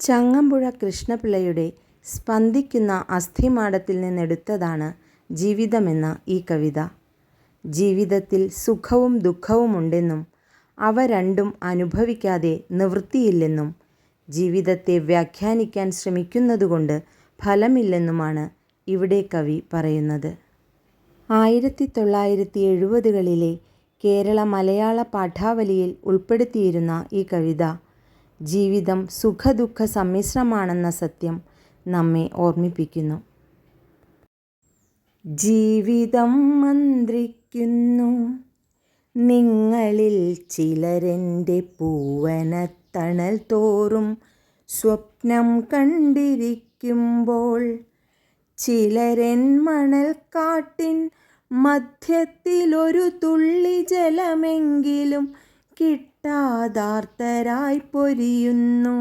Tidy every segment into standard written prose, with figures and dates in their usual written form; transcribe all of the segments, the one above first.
ചങ്ങമ്പുഴ കൃഷ്ണപിള്ളയുടെ സ്പന്ദിക്കുന്ന അസ്ഥിമാടത്തിൽ നിന്നെടുത്തതാണ് ജീവിതമെന്ന ഈ കവിത. ജീവിതത്തിൽ സുഖവും ദുഃഖവുമുണ്ടെന്നും അവ രണ്ടും അനുഭവിക്കാതെ നിവൃത്തിയില്ലെന്നും ജീവിതത്തെ വ്യാഖ്യാനിക്കാൻ ശ്രമിക്കുന്നതുകൊണ്ട് ഫലമില്ലെന്നുമാണ് ഇവിടെ കവി പറയുന്നത്. 1970കളിലെ കേരള മലയാള പാഠാവലിയിൽ ഉൾപ്പെടുത്തിയിരുന്ന ഈ കവിത ജീവിതം സുഖദുഃഖ സമ്മിശ്രമാണെന്ന സത്യം നമ്മെ ഓർമ്മിപ്പിക്കുന്നു. ജീവിതം മന്ത്രിക്കുന്നു നിങ്ങളിൽ ചിലരെൻ്റെ പൂവനത്തണൽ തോറും സ്വപ്നം കണ്ടിരിക്കുമ്പോൾ, ചിലരെൻ മണൽക്കാട്ടിൻ മധ്യത്തിലൊരു തുള്ളി ജലമെങ്കിലും കിട്ടാതാർത്തരായി പൊരിയുന്നു.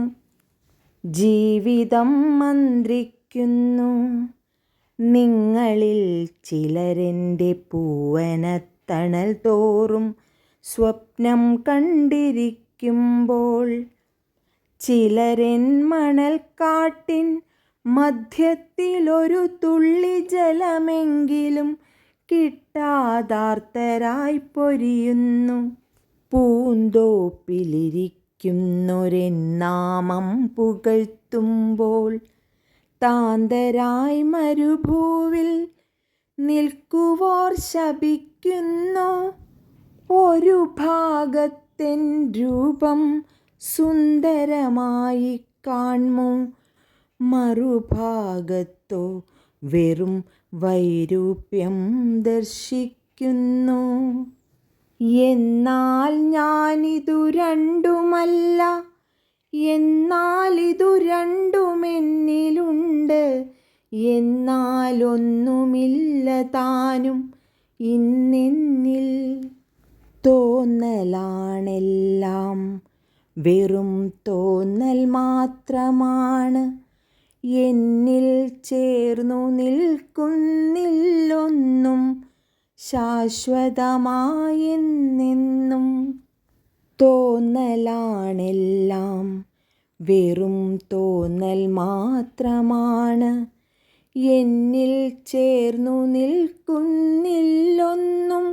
ജീവിതം മന്ത്രിക്കുന്നു നിങ്ങളിൽ ചിലരെൻ്റെ പൂവനത്തണൽ തോറും സ്വപ്നം കണ്ടിരിക്കുമ്പോൾ, ചിലരെൻ മണൽക്കാട്ടിൻ മധ്യത്തിലൊരു തുള്ളി ജലമെങ്കിലും കിട്ടാതാർത്തരായി പൊരിയുന്നു. പൂന്തോപ്പിലിരിക്കുന്നൊരെൻ നാമം പുകഴ്ത്തുമ്പോൾ, താന്തരായി മരുഭൂവിൽ നിൽക്കുവോർ ശപിക്കുന്നു. ഒരു ഭാഗത്തെൻ രൂപം സുന്ദരമായി കാൺമു, മറുഭാഗത്തോ വെറും വൈരൂപ്യം ദർശിക്കുന്നു. എന്നാൽ ഞാനിതു രണ്ടുമല്ല, എന്നാലിതു രണ്ടുമെന്നിലുണ്ട്, എന്നാലൊന്നുമില്ല താനും ഇന്നെന്നിൽ. തോന്നലാണെല്ലാം വെറും തോന്നൽ മാത്രമാണ്, എന്നിൽ ചേർന്നു നിൽക്കുന്നില്ലൊന്നും ശാശ്വതമായെന്നെന്നും. തോന്നലാണെല്ലാം വെറും തോന്നൽ മാത്രമാണ്, എന്നിൽ ചേർന്നു നിൽക്കുന്നില്ലൊന്നും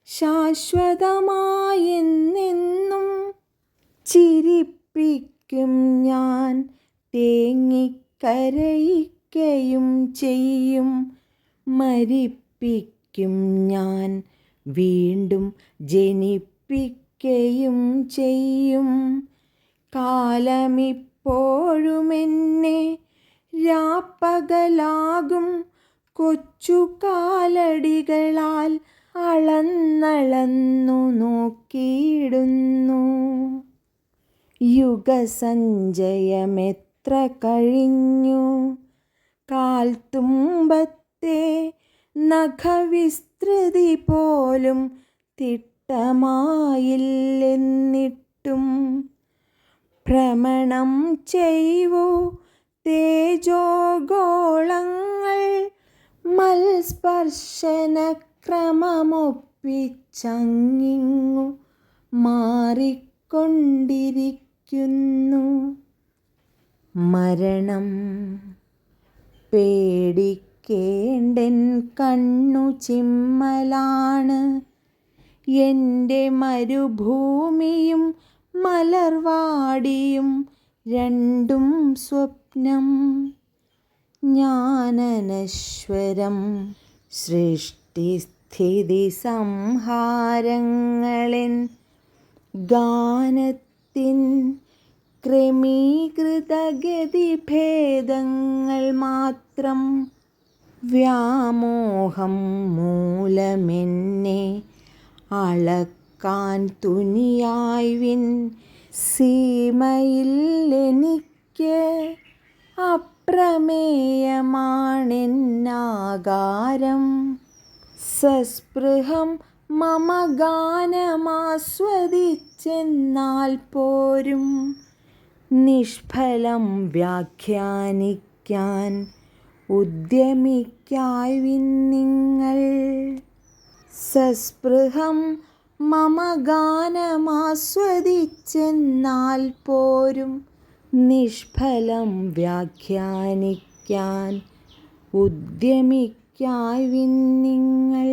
ശാശ്വതമായെന്നെന്നും. ചിരിപ്പിക്കും ഞാൻ തേങ്ങിക്കരയിക്കയും ചെയ്യും, മരിപ്പിക്കും ഞാൻ വീണ്ടും ജനിപ്പിക്കയും ചെയ്യും. കാലമിപ്പോഴുമെന്നെ രാപ്പകലാകും കൊച്ചു കാലടികളാൽ അളന്നളന്നു നോക്കിയിടുന്നു. യുഗസഞ്ചയമെത്ര കഴിഞ്ഞു, കാൽത്തുമ്പത്തെ നഖവിസ്തൃതി പോലും തിട്ടമായില്ലെന്നിട്ടും. ഭ്രമണം ചെയ്വൂ തേജോഗോളങ്ങൾ മൽസ്പർശനക്രമമൊപ്പിച്ചങ്ങിങ്ങു മാറിക്കൊണ്ടിരിക്കുന്നു. മരണം പേടിക്കേണ്ടെൻ കണ്ണു ചിമ്മലാണ്, എൻ്റെ മരുഭൂമിയും മലർവാടിയും രണ്ടും സ്വപ്നം. ഞാനനശ്വരം സൃഷ്ടിസ്ഥിതി സംഹാരങ്ങളെൻ ഗാനത്തിൻ ക്രമീകൃതഗതിഭേദങ്ങൾ മാത്രം. വ്യാമോഹം മൂലമെന്നെ അളക്കാൻ തുനിയായ്വിൻ സീമയില്ലെനിക്ക്. അപ്രമേയമാണെന്നാകാരം സസ്പൃഹം മമ ഗാനമാസ്വദിച്ചെന്നാൽ പോരും. നിഷ്ഫലം വ്യാഖ്യാനിക്കാൻ ഉദ്യമിക്കായ്വിൻ നിങ്ങൾ. സസ്പൃഹം മമ ഗാനമാസ്വദിച്ചെന്നാൽ പോരും. നിഷ്ഫലം വ്യാഖ്യാനിക്കാൻ ഉദ്യമിക്കായ്വിൻ നിങ്ങൾ.